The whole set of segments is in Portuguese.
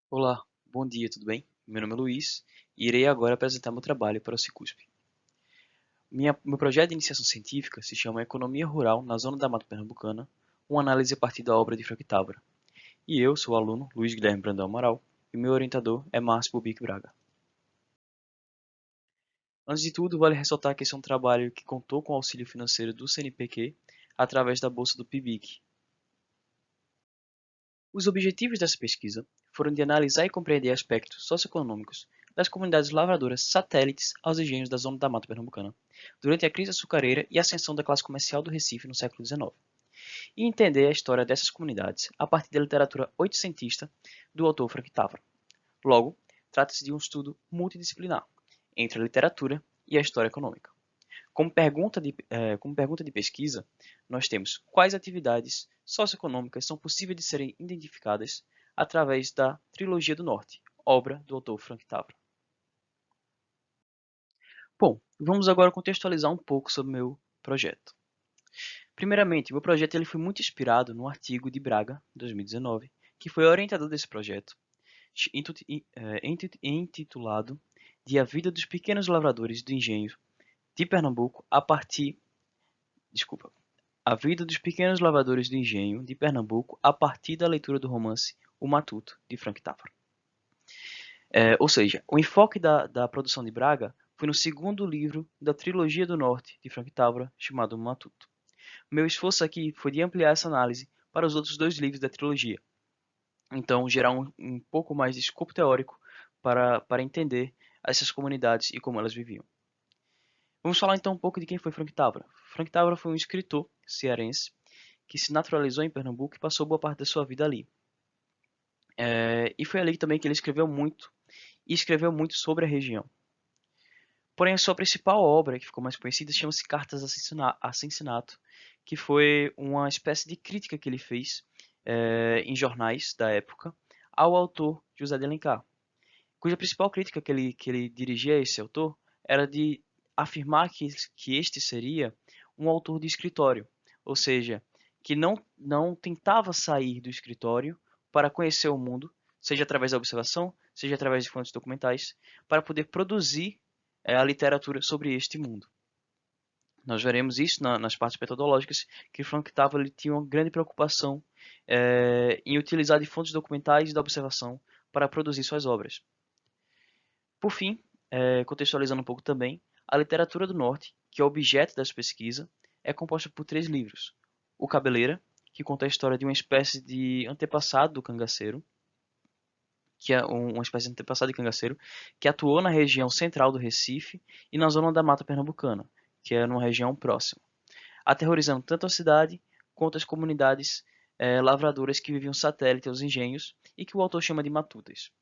Olá, bom dia, tudo bem? Meu nome é Luiz e irei agora apresentar meu trabalho para o Cicusp. Meu projeto de iniciação científica se chama Economia Rural na Zona da Mata Pernambucana, uma análise a partir da obra de Frank Távora. E eu sou o aluno Luiz Guilherme Brandão Amaral e meu orientador é Márcio Bubic Braga. Antes de tudo, vale ressaltar que esse é um trabalho que contou com o auxílio financeiro do CNPq através da bolsa do PIBIC. Os objetivos dessa pesquisa foram de analisar e compreender aspectos socioeconômicos das comunidades lavradoras satélites aos engenhos da Zona da Mata Pernambucana, durante a crise açucareira e a ascensão da classe comercial do Recife no século XIX, e entender a história dessas comunidades a partir da literatura oitocentista do autor Frank Távora. Logo, trata-se de um estudo multidisciplinar entre a literatura e a história econômica. Como pergunta de pesquisa, nós temos quais atividades socioeconômicas são possíveis de serem identificadas através da Trilogia do Norte, obra do autor Frank Távora. Bom, vamos agora contextualizar um pouco sobre o meu projeto. Primeiramente, meu projeto ele foi muito inspirado no artigo de Braga, 2019, que foi orientador desse projeto, intitulado de A Vida dos Pequenos Lavradores do Engenho de Pernambuco a partir desculpa, A Vida dos Pequenos Lavradores do Engenho de Pernambuco a partir da leitura do romance O Matuto, de Frank Távora. Ou seja, o enfoque da produção de Braga foi no segundo livro da Trilogia do Norte, de Frank Távora, chamado O Matuto. Meu esforço aqui foi de ampliar essa análise para os outros dois livros da trilogia, então gerar um pouco mais de escopo teórico para entender essas comunidades e como elas viviam. Vamos falar então um pouco de quem foi Frank Távora. Frank Távora foi um escritor cearense que se naturalizou em Pernambuco e passou boa parte da sua vida ali. E foi ali também que ele escreveu muito, e escreveu muito sobre a região. Porém, a sua principal obra, que ficou mais conhecida, chama-se Cartas a Cincinato, que foi uma espécie de crítica que ele fez em jornais da época ao autor José de Alencar, cuja principal crítica que ele dirigia a esse autor era de afirmar que este seria um autor de escritório, ou seja, que não tentava sair do escritório para conhecer o mundo, seja através da observação, seja através de fontes documentais, para poder produzir a literatura sobre este mundo. Nós veremos isso nas partes metodológicas, que Frank Távora ele tinha uma grande preocupação em utilizar de fontes documentais e da observação para produzir suas obras. Por fim, contextualizando um pouco também, a literatura do Norte, que é o objeto dessa pesquisa, é composta por 3 livros. O Cabeleira, que conta a história de uma espécie de antepassado do cangaceiro, que é uma espécie de antepassado de cangaceiro, que atuou na região central do Recife e na zona da Mata Pernambucana, que é numa região próxima, aterrorizando tanto a cidade quanto as comunidades lavradoras que viviam satélite aos engenhos e que o autor chama de matutas.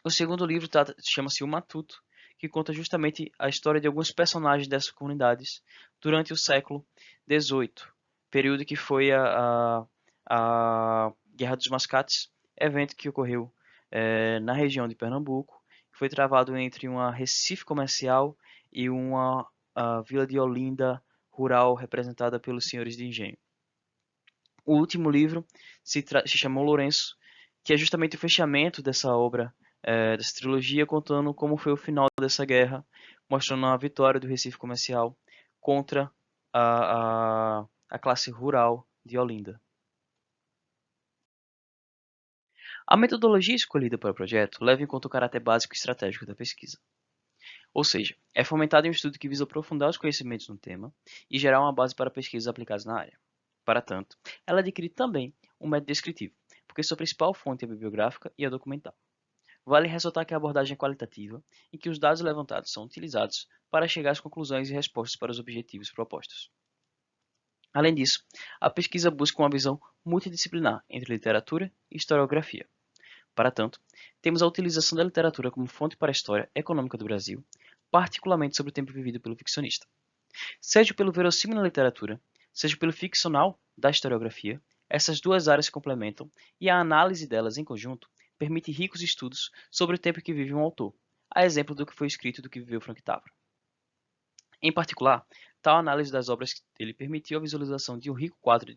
O segundo livro chama-se O Matuto, que conta justamente a história de alguns personagens dessas comunidades durante o século XVIII, período que foi a Guerra dos Mascates, evento que ocorreu na região de Pernambuco, que foi travado entre uma Recife comercial e uma vila de Olinda rural representada pelos senhores de engenho. O último livro se chamou Lourenço, que é justamente o fechamento dessa obra, dessa trilogia, contando como foi o final dessa guerra, mostrando a vitória do Recife Comercial contra a classe rural de Olinda. A metodologia escolhida para o projeto leva em conta o caráter básico e estratégico da pesquisa. Ou seja, é fomentado em um estudo que visa aprofundar os conhecimentos no tema e gerar uma base para pesquisas aplicadas na área. Para tanto, ela adquire também um método descritivo, porque sua principal fonte é bibliográfica e a documental. Vale ressaltar que a abordagem é qualitativa e que os dados levantados são utilizados para chegar às conclusões e respostas para os objetivos propostos. Além disso, a pesquisa busca uma visão multidisciplinar entre literatura e historiografia. Para tanto, temos a utilização da literatura como fonte para a história econômica do Brasil, particularmente sobre o tempo vivido pelo ficcionista. Seja pelo verossímil na literatura, seja pelo ficcional da historiografia, essas duas áreas se complementam e a análise delas em conjunto permite ricos estudos sobre o tempo que vive um autor, a exemplo do que foi escrito e do que viveu Frank Távora. Em particular, Tal análise das obras dele permitiu a visualização de um rico quadro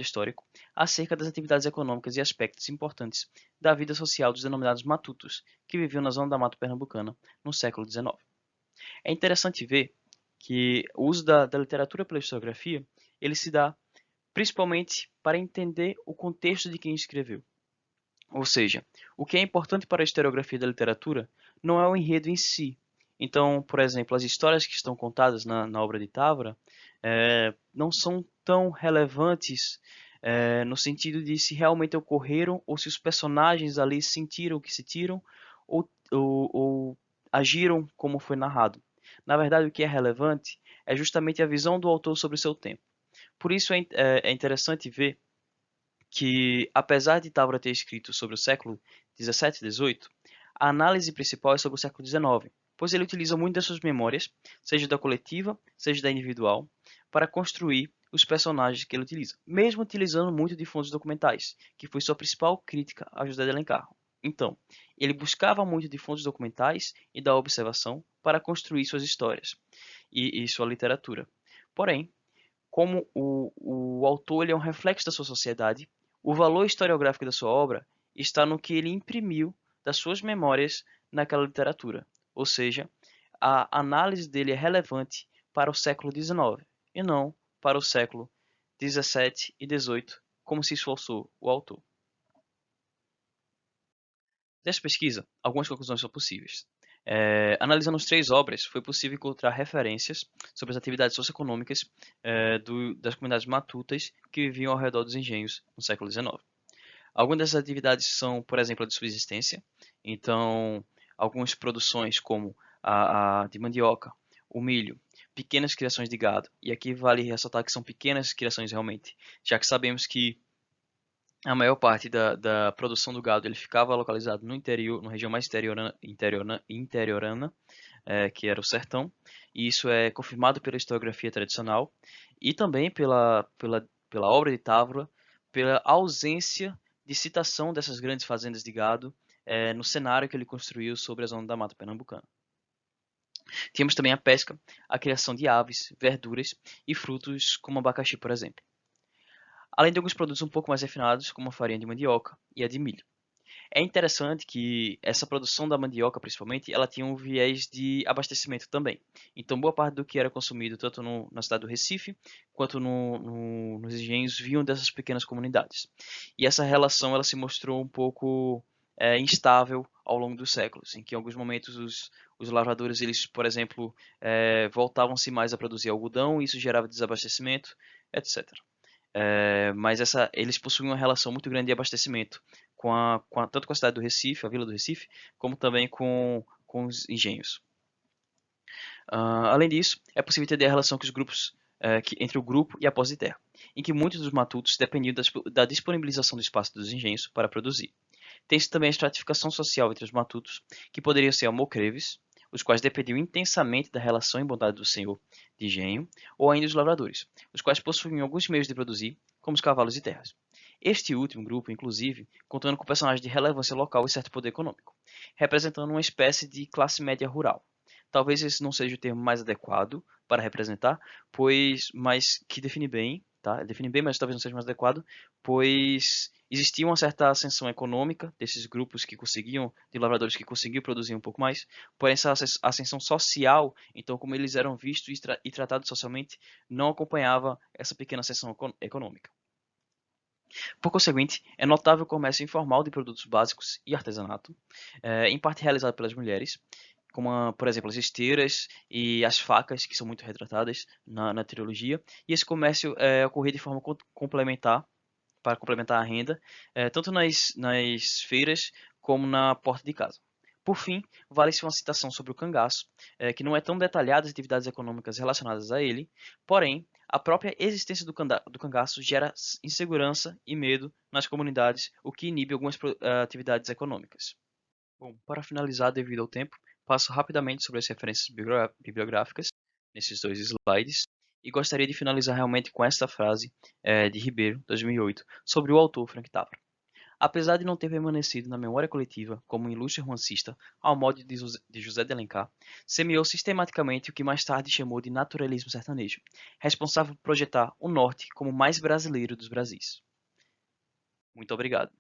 histórico acerca das atividades econômicas e aspectos importantes da vida social dos denominados matutos, que viviam na zona da Mata Pernambucana no século XIX. É interessante ver que o uso da literatura pela historiografia ele se dá principalmente para entender o contexto de quem escreveu. Ou seja, o que é importante para a historiografia da literatura não é o enredo em si. Então, por exemplo, as histórias que estão contadas na obra de Távora não são tão relevantes no sentido de se realmente ocorreram ou se os personagens ali sentiram o que sentiram ou agiram como foi narrado. Na verdade, o que é relevante é justamente a visão do autor sobre o seu tempo. Por isso é interessante ver que, apesar de Távora ter escrito sobre o século XVII e XVIII, a análise principal é sobre o século XIX, pois ele utiliza muito das suas memórias, seja da coletiva, seja da individual, para construir os personagens que ele utiliza, mesmo utilizando muito de fontes documentais, que foi sua principal crítica a José de Alencar. Então, ele buscava muito de fontes documentais e da observação para construir suas histórias e sua literatura. Porém, como o autor ele é um reflexo da sua sociedade, o valor historiográfico da sua obra está no que ele imprimiu das suas memórias naquela literatura. Ou seja, a análise dele é relevante para o século XIX e não para o século XVII e XVIII, como se esforçou o autor. Dessa pesquisa, algumas conclusões são possíveis. Analisando as 3 obras, foi possível encontrar referências sobre as atividades socioeconômicas das comunidades matutas que viviam ao redor dos engenhos no século XIX. Algumas dessas atividades são, por exemplo, a de subsistência. Então, algumas produções como a de mandioca, o milho, pequenas criações de gado. E aqui vale ressaltar que são pequenas criações realmente, já que sabemos que a maior parte da produção do gado ele ficava localizado no interior, na região mais interiorana, que era o sertão, e isso é confirmado pela historiografia tradicional e também pela obra de Távora, pela ausência de citação dessas grandes fazendas de gado no cenário que ele construiu sobre a zona da Mata Pernambucana. Temos também a pesca, a criação de aves, verduras e frutos como abacaxi, por exemplo. Além de alguns produtos um pouco mais refinados, como a farinha de mandioca e a de milho. É interessante que essa produção da mandioca, principalmente, ela tinha um viés de abastecimento também. Então, boa parte do que era consumido, tanto na cidade do Recife, quanto nos engenhos, vinham dessas pequenas comunidades. E essa relação ela se mostrou um pouco instável ao longo dos séculos, em que em alguns momentos os lavradores, eles, por exemplo, voltavam-se mais a produzir algodão, e isso gerava desabastecimento, etc. Mas eles possuem uma relação muito grande de abastecimento tanto com a cidade do Recife, a vila do Recife, como também com os engenhos. Além disso, é possível entender a relação que os grupos, entre o grupo e a posse de terra, em que muitos dos matutos dependiam da disponibilização do espaço dos engenhos para produzir. Tem-se também a estratificação social entre os matutos, que poderiam ser almocreves, os quais dependiam intensamente da relação e bondade do senhor de engenho, ou ainda os lavradores, os quais possuíam alguns meios de produzir, como os cavalos e terras. Este último grupo, inclusive, contando com personagens de relevância local e certo poder econômico, representando uma espécie de classe média rural. Talvez esse não seja o termo mais adequado para representar, mas que define bem, tá? Define bem, mas talvez não seja mais adequado, pois existia uma certa ascensão econômica desses grupos de lavradores que conseguiam produzir um pouco mais, porém essa ascensão social, então como eles eram vistos e tratados socialmente, não acompanhava essa pequena ascensão econômica. Por conseguinte, é notável o comércio informal de produtos básicos e artesanato, em parte realizado pelas mulheres, como, por exemplo, as esteiras e as facas, que são muito retratadas na trilogia, e esse comércio ocorria de forma complementar, para complementar a renda, tanto nas feiras como na porta de casa. Por fim, vale-se uma citação sobre o cangaço, que não é tão detalhada as atividades econômicas relacionadas a ele, porém, a própria existência do cangaço gera insegurança e medo nas comunidades, o que inibe algumas atividades econômicas. Bom, para finalizar, devido ao tempo, passo rapidamente sobre as referências bibliográficas nesses 2 slides e gostaria de finalizar realmente com esta frase de Ribeiro, 2008, sobre o autor Frank Távora. Apesar de não ter permanecido na memória coletiva como um ilustre romancista, ao modo de José de Alencar, semeou sistematicamente o que mais tarde chamou de naturalismo sertanejo, responsável por projetar o Norte como o mais brasileiro dos Brasis. Muito obrigado.